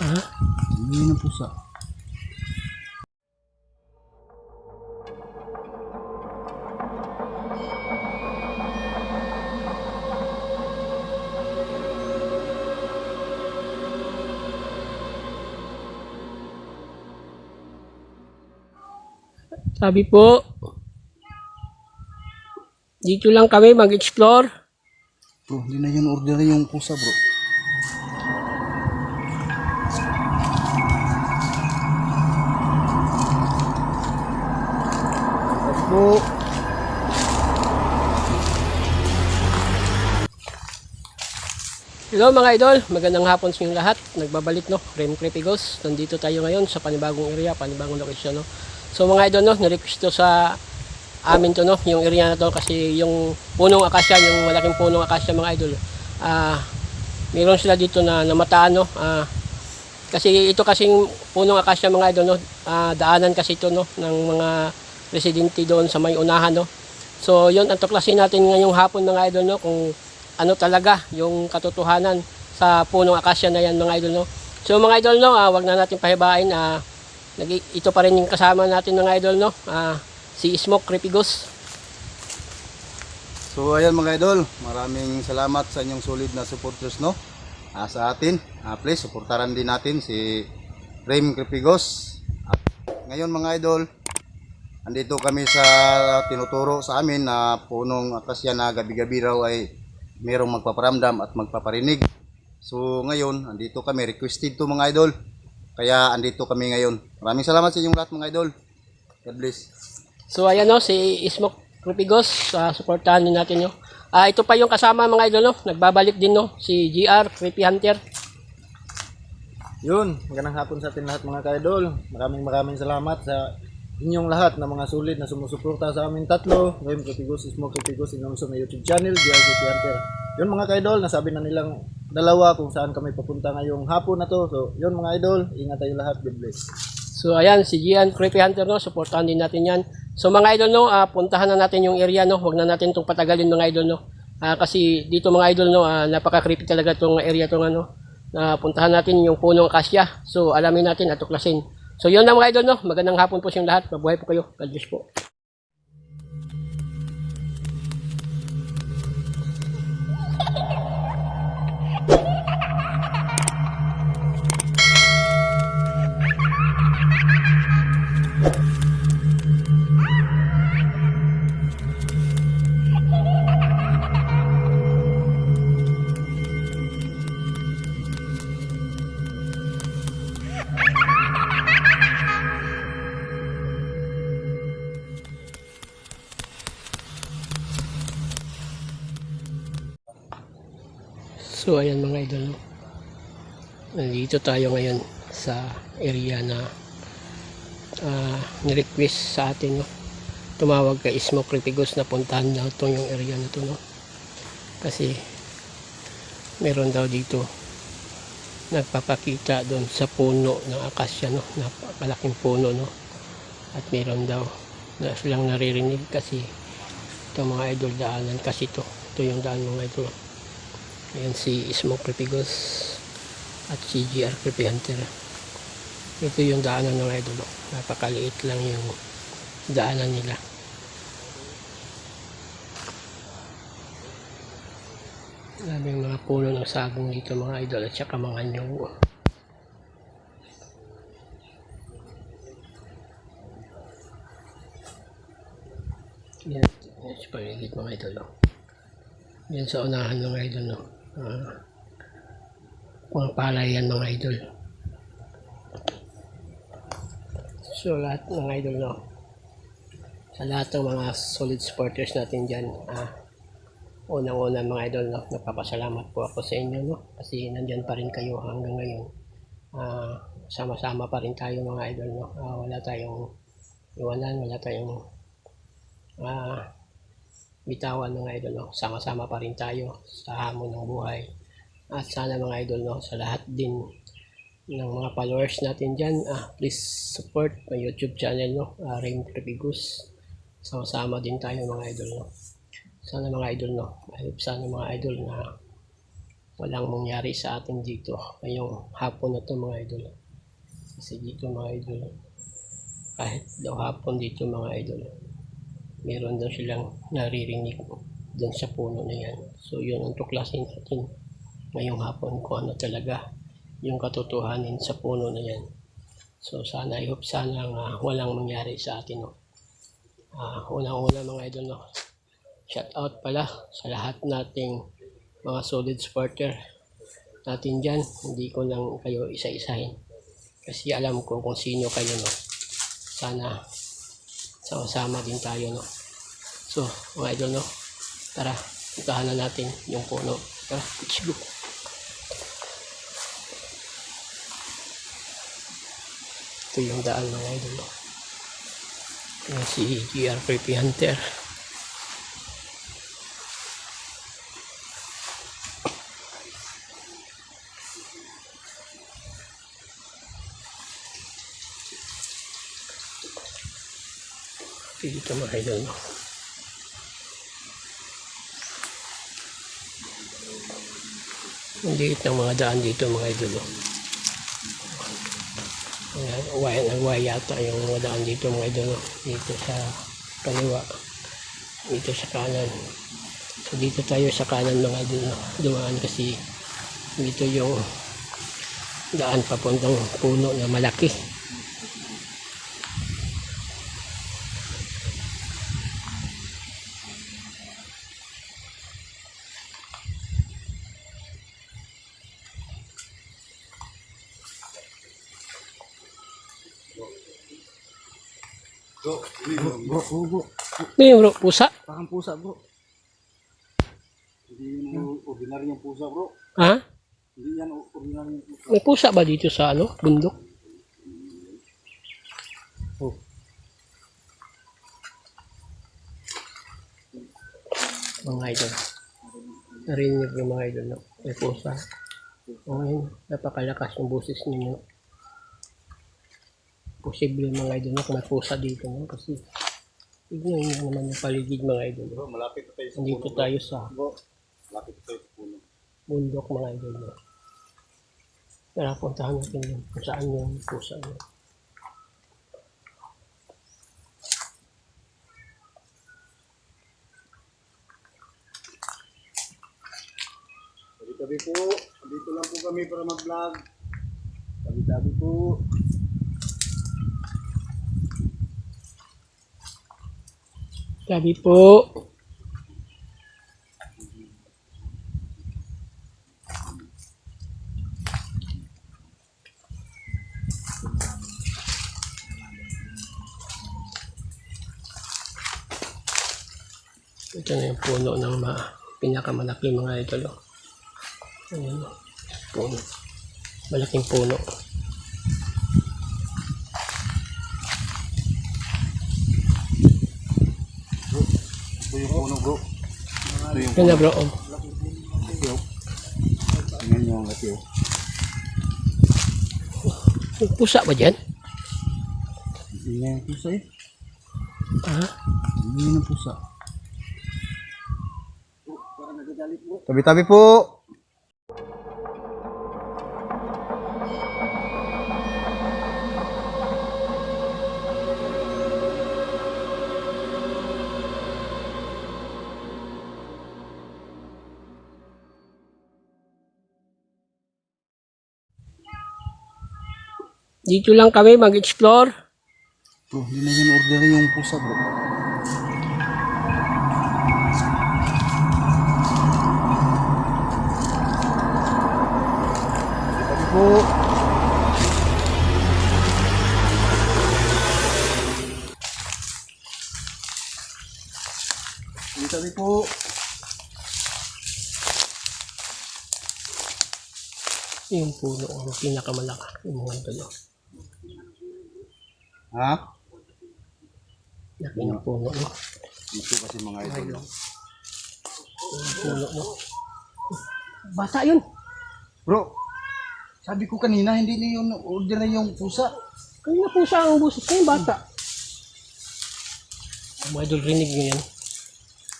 Ah, Hindi na pusa. sabi po, dito lang kami mag-explore. Bro, hindi na yun order yung pusa bro. Bro. Hello mga idol, magandang hapon sa inyong lahat. Nagbabalik no, Rem Creepy Ghost. Nandito tayo ngayon sa panibagong area, panibagong location no. So mga idol no, nirequest to sa amin to no, yung area na to kasi yung punong akasya, yung malaking punong akasya mga idol. Meron sila dito na namataan no. Kasi ito kasing punong akasya mga idol no, daanan kasi ito no ng mga residente doon sa may unahan no. So yun ang tuklasin natin ngayong hapon mga idol no, kung ano talaga yung katotohanan sa punong akasya na yan mga idol no. So mga idol no, wag na natin pahibain, ito pa rin yung kasama natin mga idol no, si Smoke Creepy Ghost. So ayan mga idol, maraming salamat sa inyong solid na supporters no. Sa atin, please suportaran din natin si Rem Creepy Ghost. Ngayon mga idol, andito kami sa tinuturo sa amin na punong akasya na gabi-gabi raw ay merong magpaparamdam at magpaparinig. So ngayon, andito kami, requested to mga idol. Kaya andito kami ngayon. Maraming salamat sa inyong lahat mga idol. God bless. So ayan no, si Smoke Creepy Ghost, suportahan din natin no. Ito pa yung kasama mga idol no, nagbabalik din no, si GR Creepy Hunter. Yun, magandang hapon sa atin lahat mga ka-idol. Maraming salamat sa inyong lahat na mga sulit na sumusuporta sa amin tatlo. Rem Creepy Ghost, Smoke Creepy Ghost, in also my YouTube channel, GR Creepy Hunter. Yun mga ka-idol, nasabi na nilang dalawa kung saan kami papunta ngayong hapon na to. So yun mga idol, ingat tayo lahat, God bless. So ayan, si GR Creepy Hunter no, suportahan din natin yan. So mga idol no, puntahan na natin yung area no, huwag na natin itong patagalin mga idol no. Kasi dito mga idol no, napaka-creepy talaga itong area itong ano. Puntahan natin yung punong akasya. So alamin natin at tuklasin. So yun na mga idol no, magandang hapon po sa inyong lahat. Mabuhay po kayo. God bless po. So ayan mga idol no, nandito tayo ngayon sa area na nirequest sa atin no. Tumawag kay Smoke Creepy Ghost na puntahan daw itong yung area na to no, kasi meron daw dito nagpapakita doon sa puno ng akasya no, napakalaking puno no, at meron daw na silang naririnig kasi itong mga idol daanan kasi ito yung daan mga idol. Ayan si Smoke Creepy Ghost at si GR Creepy Hunter. Ito yung daanan ng idol. Napakaliit lang yung daanan nila. Maraming mga puno ng sagong dito mga idol at saka mga nyug. Yan sa paligid mga idol. Yan sa unahan ng idol no. Mga palay yan mga idol. So lahat ng idol no, sa lahat ng mga solid supporters natin dyan, unang-una mga idol no, nagpapasalamat po ako sa inyo no, kasi nandyan pa rin kayo hanggang ngayon. Sama-sama pa rin tayo mga idol no. Wala tayong iwanan, wala tayong bitawan mga idol no. Sama-sama pa rin tayo sa hamon ng buhay. At sana mga idol no, sa lahat din ng mga followers natin dyan, please support my YouTube channel no, Rem Creepy Ghost. Sama-sama din tayo mga idol no. Sana mga idol no, sana mga idol na walang mangyari sa atin dito ngayong hapon na to mga idol. Kasi dito mga idol, kahit daw hapon dito mga idol, meron daw silang naririnig doon sa puno na yan. So yun ang tuklasin natin ngayong hapon kung ano talaga yung katotohanan sa puno na yan. So sana, I hope sana walang mangyari sa atin. No? Unang-una mga idol, no? Shout out pala sa lahat nating mga solid supporter natin dyan. Hindi ko lang kayo isa-isahin kasi alam ko kung sino kayo. No? Sana sama-sama din tayo. No? So mga idol, no? Tara, puntahan na natin yung puno. Tara, let's go. Ito yung daan mga idol. No? Yan si GR Creepy Hunter. Dito mga idol. No? Ang liit ng mga daan dito mga idol. No? Nagway yata yung mga daan dito mga idol. No? Dito sa kaliwa, dito sa kanan. So dito tayo sa kanan mga idol. No? Dumaan kasi dito yung daan papuntang puno na malaki. Bro, Bro. Ano yung bro? Pusa? Parang pusa, bro. hindi yun ordinaryong pusa, bro. Ha? Hindi yan ordinaryong pusa. May pusa ba dito sa bundok? Oh. Mga idol. Narinig yung mga idol. No? May pusa. Oh, napakalakas yung boses ninyo. Posible mga idol, no? Kung may pusa dito. No? Kasi tignan nyo naman yung paligid mga idol. No? Bro, malapit na tayo sa Nandito puno. tayo sa Bro, malapit na tayo sa puno. bundok mga idol. No? Tara, puntahan natin yun kung saan yung pusa. No? Tabi-tabi po. Dito lang po kami para mag-vlog. Tabi-tabi po. Sabi po. Ito na yung puno ng pinakamalaki mga idol. Oh. Ayan, puno. Malaking puno. Ito yung puno, bro. Ito yung Yan na bro. Oh. puno. Tingnan nyo ang latiyo. May pusa ba dyan? Hindi nga yung pusa eh. Ha? Hindi nga yung pusa. Tabi-tabi po. Dito lang kami mag-explore. Bro, hindi na yan order yung pusa, bro. Tabi po. Tabi po. Yung puno ang pinakamalaki. Yung mga idol. Oh. Ha? Laki ng puno. No? Ito kasi mga idol. Yung puno. No? Bata yun. Bro, sabi ko kanina, hindi na yung order na yung pusa. Kanina pusa ang busis ko yung bata. Mga idol, rinig nyo yan.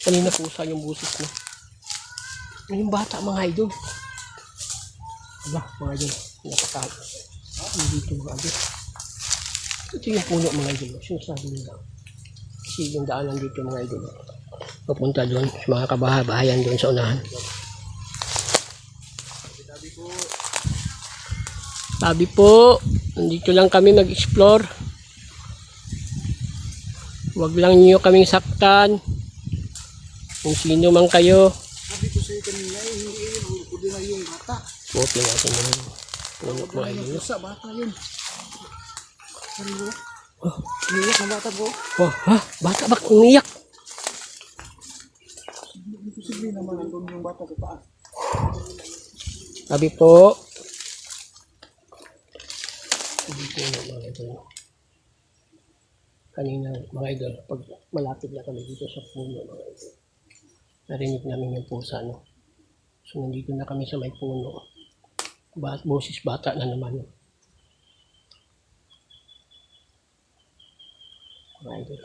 Kanina pusa yung busis mo. Yung bata mga idol. Aba, mga idol, napaka dito mga idol. Ito yung puno mga idol, sinasabi nila. Kasi yung daanan dito mga idol, papunta doon sa mga kabahayan doon sa unahan. Sabi po, nandito lang kami mag-explore. Huwag lang niyo kaming saktan. Kung sino man kayo. Sabi ko sa'yo kanina, hindi yun ang ordinary yung bata. Okay natin yung puno mga idol. Sa bata yun. Ano mo? Umiyak na bata bro. Oh, ha? Bata ba umiyak? Imposible naman ang yung bata sa taas. Sabi po. Dito na mga idol. Kanina mga idol, pag malapit na kami dito sa puno mga idol, narinig namin yung pusa, no? So nandito na kami sa may puno. Boses bata na naman. Mga idol.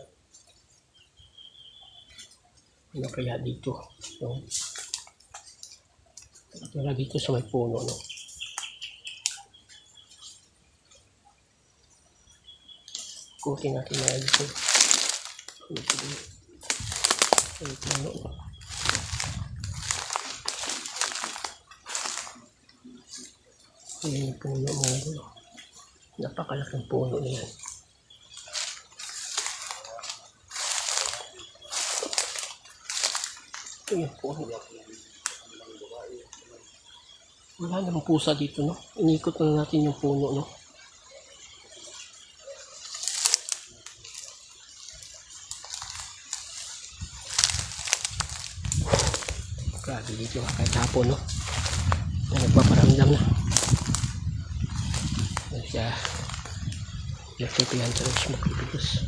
Ano kaya dito? No? Wala dito sa may puno, no? Kutin natin mga dito. Dito din. Sa may puno, no? Ayan yung puno mga idol. Napakalaking puno na yan. Ito yung puno. Wala namang pusa dito, no? Inikot na natin yung puno, no? Grabe dito kahit hapon, no? Nagpaparamdam na. Ano siya? Nagtipihan terus magpipigos.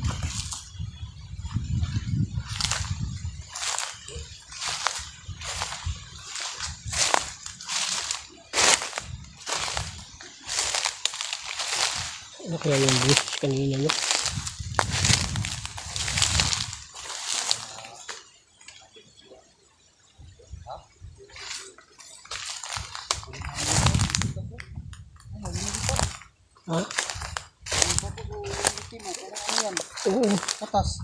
Ano kaya yung bus kanina, no? Ha? Oo. Katas.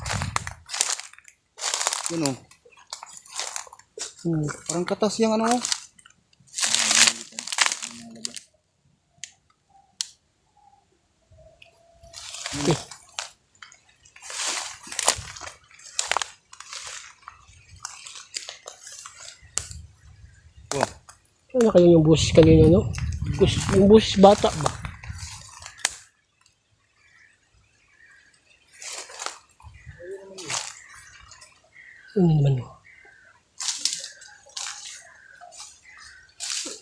Yun o. Parang katas yung ano. Okay. Oh. Ano kaya yung bus kanina, no? Yung bus bata ba? Ano naman, no?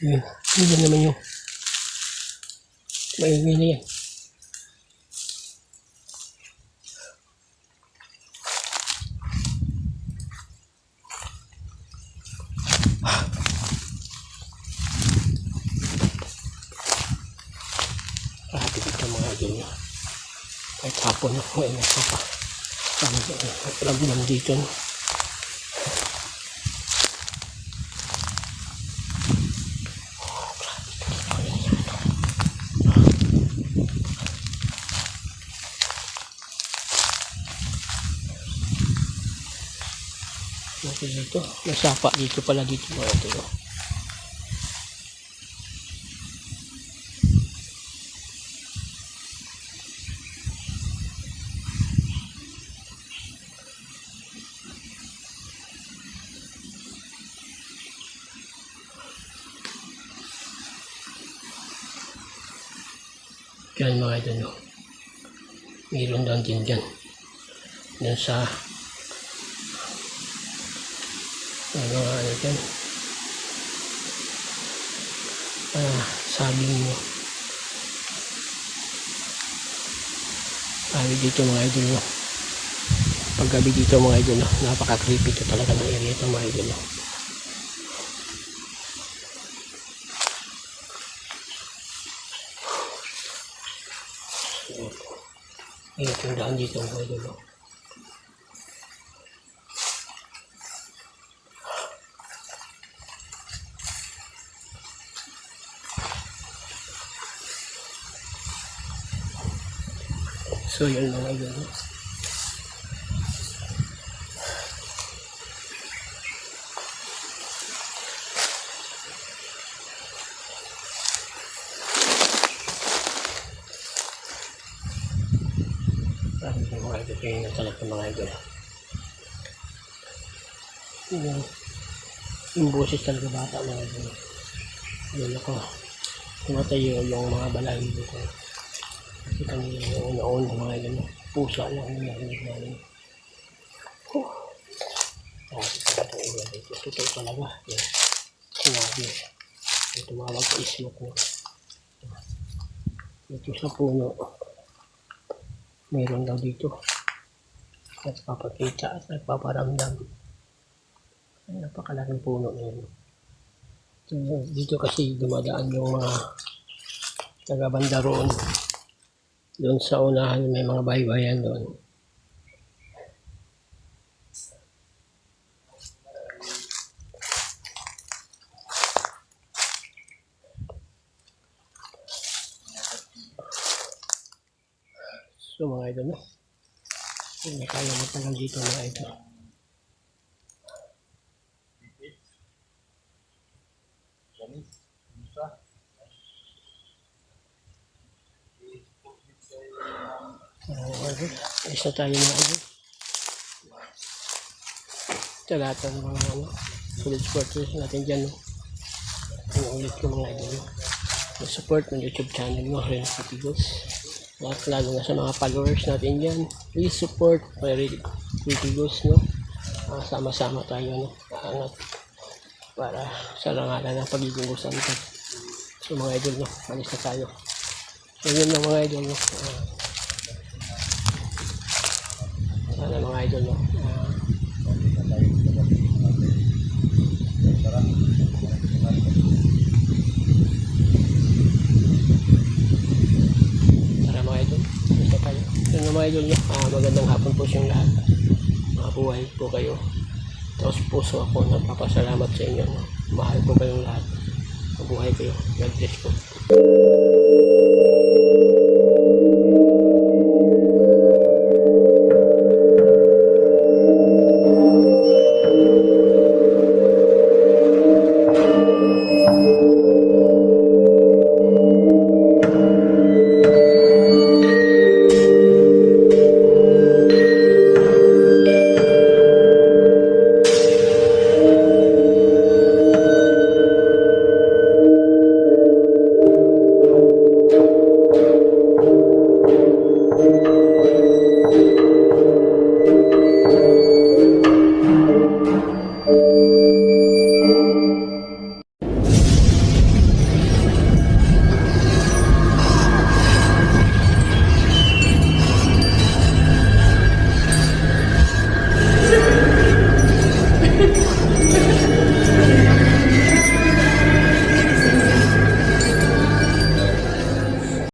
Yun. Yun na naman yung maingay na yan. Grabe dito mga idol, no? Kahit hapon, no? May nagpapa. Ramdam dito, no? Okay dito. May sapa dito pala dito mga idol, no? Yan mga idol, no? Mayroon doon din dyan. Yan sa ano dyan. Sabi mo. Sabi dito mga idol, no? Paggabi dito mga idol, no? Napaka-creepy ito talaga ng area ito mga idol, no? Ito yung daan dito mga idol, no? So yun mga idol. Parang yung mga idol, kaya nga talaga mga idol. Yung boses talaga bata mga idol. Yun ako, tumatayo yung mga balahin dito. Kasi kanina yung una-una mga idol, pusa lang yung narinig namin. Tapos talagang iba dito. Totoo talaga. Yan. Sinabi. Yung tumawag sa ismok mo. Dito sa puno. Meron daw dito. Nagpapakita at nagpaparamdam. Ay, napakalaking puno na yun. Dito kasi dumadaan yung mga taga-banda roon. Doon sa unahan may mga baybayan doon. So mga idol, no? Hindi na tayo matagal dito mga idol. Isa tayo mga idol. Sa lahat ng mga solid supporters natin dyan, no? Ulit ko mga idol, no? Support ng YouTube channel mo, Ren Crepigos. At lalo na sa mga followers natin dyan, please support Crepigos, no? Sama-sama tayo, no? Aangat para sa langalan ng pagiging gusto. So mga idol, no? Malis na tayo. So yun na mga idol, no? Sana mga idol, no? Tara mga idol, malis na tayo. Yun na mga idol, no? Magandang hapon po siyang lahat. Mabuhay po kayo. Tapos puso ako nagpapasalamat sa inyo, no? Mahal po kayong lahat. Mabuhay kayo. God bless po.